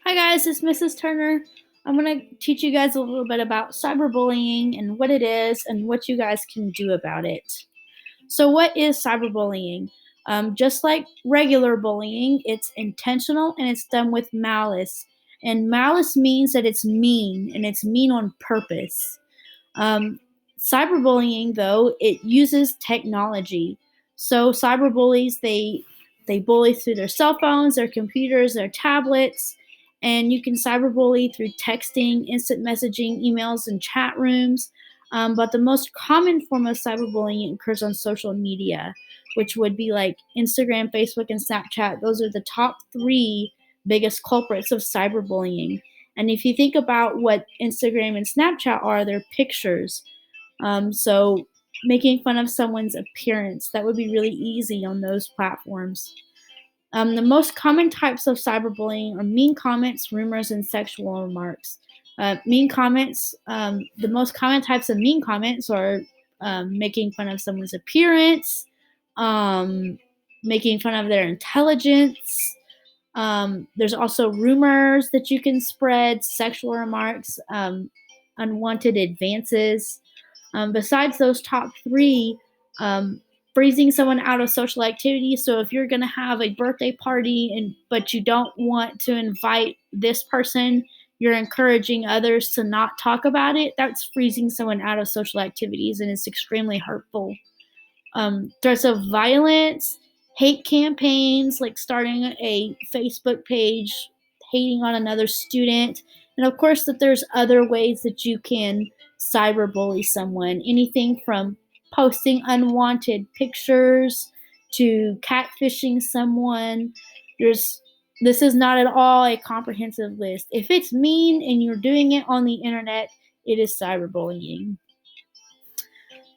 Hi guys, it's Mrs. Turner. I'm going to teach you guys a little bit about cyberbullying and what it is and what you guys can do about it. So, what is cyberbullying? Just like regular bullying, it's intentional and it's done with malice. And malice means that it's mean and it's mean on purpose. Um, Cyberbullying, though, it uses technology. So cyberbullies, they bully through their cell phones, their computers, their tablets, and you can cyberbully through texting, instant messaging, emails, and chat rooms. But the most common form of cyberbullying occurs on social media, which would be like Instagram, Facebook, and Snapchat. Those are the top three biggest culprits of cyberbullying. And if you think about what Instagram and Snapchat are, they're pictures. So making fun of someone's appearance, that would be really easy on those platforms. The most common types of cyberbullying are mean comments, rumors, and sexual remarks. Mean comments, the most common types of mean comments are making fun of someone's appearance, um, making fun of their intelligence. There's also rumors that you can spread, sexual remarks, unwanted advances. Besides those top three, um, freezing someone out of social activity. So if you're going to have a birthday party but you don't want to invite this person, you're encouraging others to not talk about it. That's freezing someone out of social activities, and it's extremely hurtful. Threats of violence, hate campaigns, like starting a Facebook page, hating on another student, and of course that there's other ways that you can cyberbully someone. Anything from posting unwanted pictures to catfishing someone. There's This is not at all a comprehensive list. If it's mean and you're doing it on the internet, it is cyberbullying.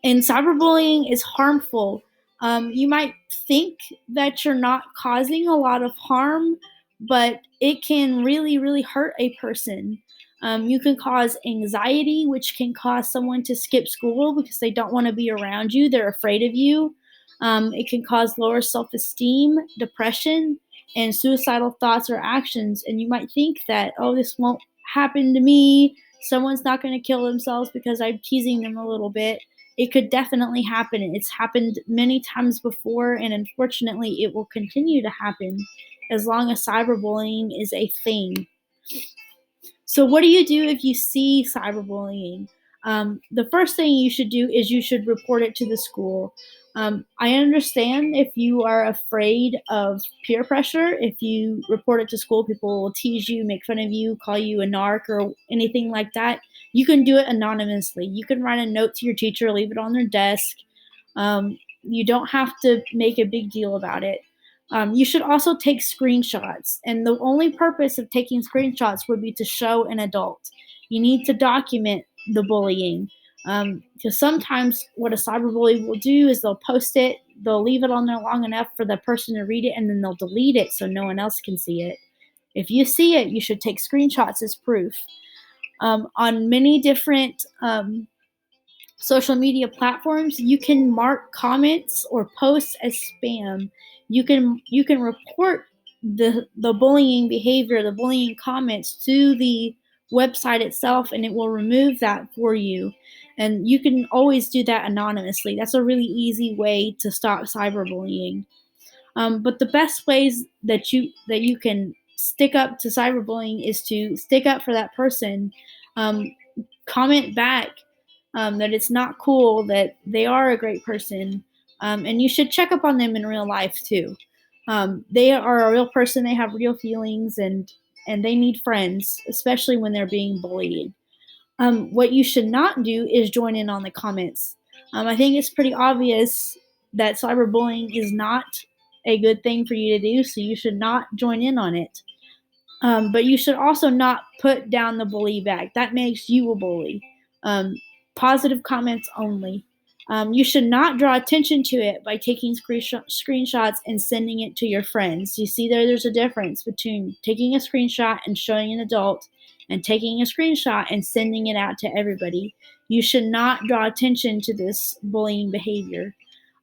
And cyberbullying is harmful. You might think that you're not causing a lot of harm, but it can really, really hurt a person. You can cause anxiety, which can cause someone to skip school because they don't want to be around you, they're afraid of you. It can cause lower self esteem, depression, and suicidal thoughts or actions. And you might think that, oh, this won't happen to me. Someone's not going to kill themselves because I'm teasing them a little bit. It could definitely happen. It's happened many times before, and unfortunately, it will continue to happen as long as cyberbullying is a thing. So, what do you do if you see cyberbullying? The first thing you should do is you should report it to the school. I understand if you are afraid of peer pressure. If you report it to school, people will tease you, make fun of you, call you a narc, or anything like that. You can do it anonymously. You can write a note to your teacher, leave it on their desk. You don't have to make a big deal about it. You should also take screenshots, and the only purpose of taking screenshots would be to show an adult. You need to document the bullying. Because sometimes what a cyberbully will do is they'll post it, they'll leave it on there long enough for the person to read it, and then they'll delete it so no one else can see it. If you see it, you should take screenshots as proof. On many different social media platforms, you can mark comments or posts as spam. You can report the bullying behavior, the bullying comments to the website itself, and it will remove that for you. And you can always do that anonymously. That's a really easy way to stop cyberbullying. But the best ways that you can stick up to cyberbullying is to stick up for that person. Um, Comment back that it's not cool, that they are a great person, and you should check up on them in real life too. They are a real person, they have real feelings, and they need friends, especially when they're being bullied. What you should not do is join in on the comments. I think it's pretty obvious that cyberbullying is not a good thing for you to do, so you should not join in on it. But you should also not put down the bully back. That makes you a bully. Um, Positive comments only. You should not draw attention to it by taking screenshots and sending it to your friends. You see, there's a difference between taking a screenshot and showing an adult and taking a screenshot and sending it out to everybody. You should not draw attention to this bullying behavior.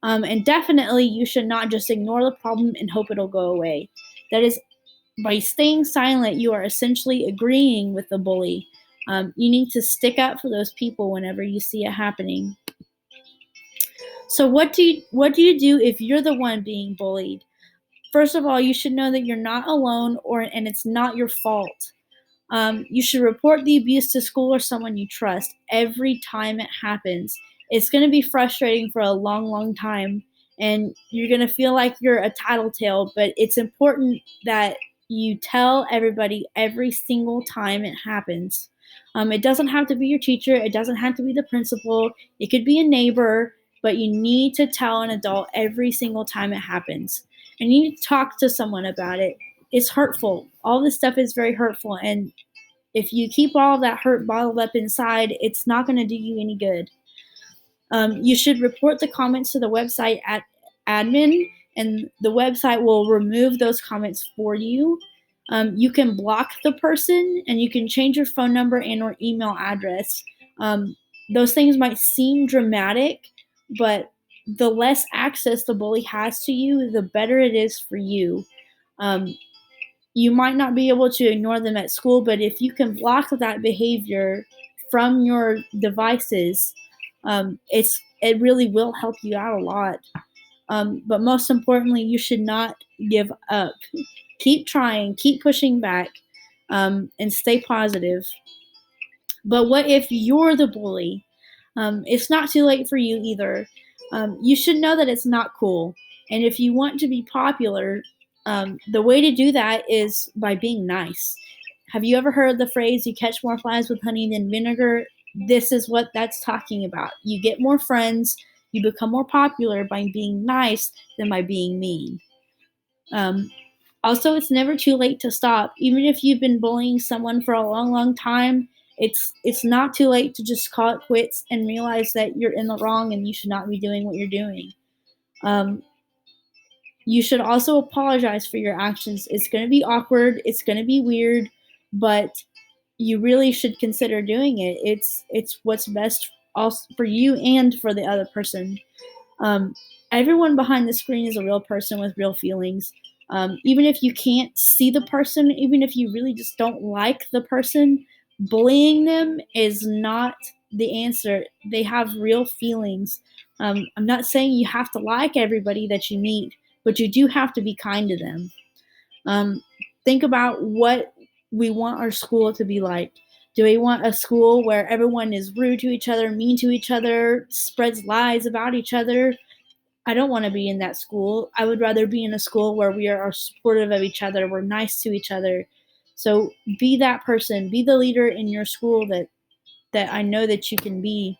And definitely, you should not just ignore the problem and hope it'll go away. That is by staying silent, you are essentially agreeing with the bully. You need to stick up for those people whenever you see it happening. So what do you do if you're the one being bullied? First of all, you should know that you're not alone, and it's not your fault. You should report the abuse to school or someone you trust every time it happens. It's going to be frustrating for a long, long time, and you're going to feel like you're a tattletale, but it's important that you tell everybody every single time it happens. It doesn't have to be your teacher, it doesn't have to be the principal, it could be a neighbor, but you need to tell an adult every single time it happens. And you need to talk to someone about it. It's hurtful. All this stuff is very hurtful, and if you keep all of that hurt bottled up inside, it's not going to do you any good. You should report the comments to the website at admin, and the website will remove those comments for you. You can block the person, and you can change your phone number and or email address. Those things might seem dramatic, but the less access the bully has to you, the better it is for you. Um, you might not be able to ignore them at school, but if you can block that behavior from your devices, it really will help you out a lot. But most importantly, you should not give up. Keep trying, keep pushing back, and stay positive. But what if you're the bully? It's not too late for you either. You should know that it's not cool. And if you want to be popular, the way to do that is by being nice. Have you ever heard the phrase, you catch more flies with honey than vinegar? This is what that's talking about. You get more friends, you become more popular by being nice than by being mean. Um, Also, it's never too late to stop. Even if you've been bullying someone for a long, long time, it's not too late to just call it quits and realize that you're in the wrong and you should not be doing what you're doing. Um, you should also apologize for your actions. It's going to be awkward. It's going to be weird, but you really should consider doing it. It's what's best also for you and for the other person. Um, Everyone behind the screen is a real person with real feelings. Even if you can't see the person, even if you really just don't like the person, bullying them is not the answer. They have real feelings. I'm not saying you have to like everybody that you meet, but you do have to be kind to them. Um, think about what we want our school to be like. Do we want a school where everyone is rude to each other, mean to each other, spreads lies about each other? I don't want to be in that school. I would rather be in a school where we are supportive of each other, we're nice to each other. So be that person, be the leader in your school that I know that you can be.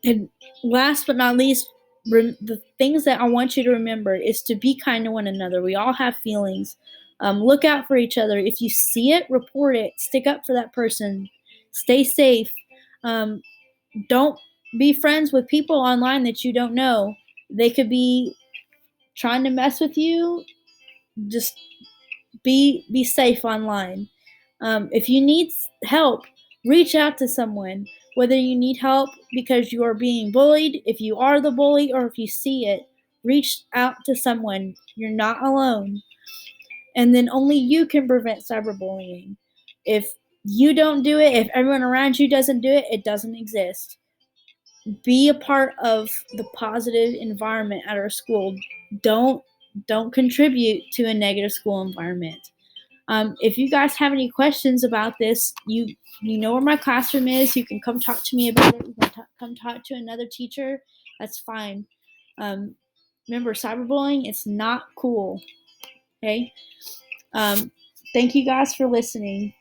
And last but not least, the things that I want you to remember is to be kind to one another. We all have feelings. Look out for each other. If you see it, report it. Stick up for that person. Stay safe. Um, don't be friends with people online that you don't know. They could be trying to mess with you. Just be safe online. If you need help, reach out to someone. Whether you need help because you are being bullied, if you are the bully, or if you see it, reach out to someone. You're not alone. And then only you can prevent cyberbullying. If you don't do it, if everyone around you doesn't do it, it doesn't exist. Be a part of the positive environment at our school. Don't don't contribute to a negative school environment. If you guys have any questions about this, you know where my classroom is. You can come talk to me about it. You can come talk to another teacher. That's fine. Um, Remember, cyberbullying, it's not cool. Okay. Um, Thank you guys for listening.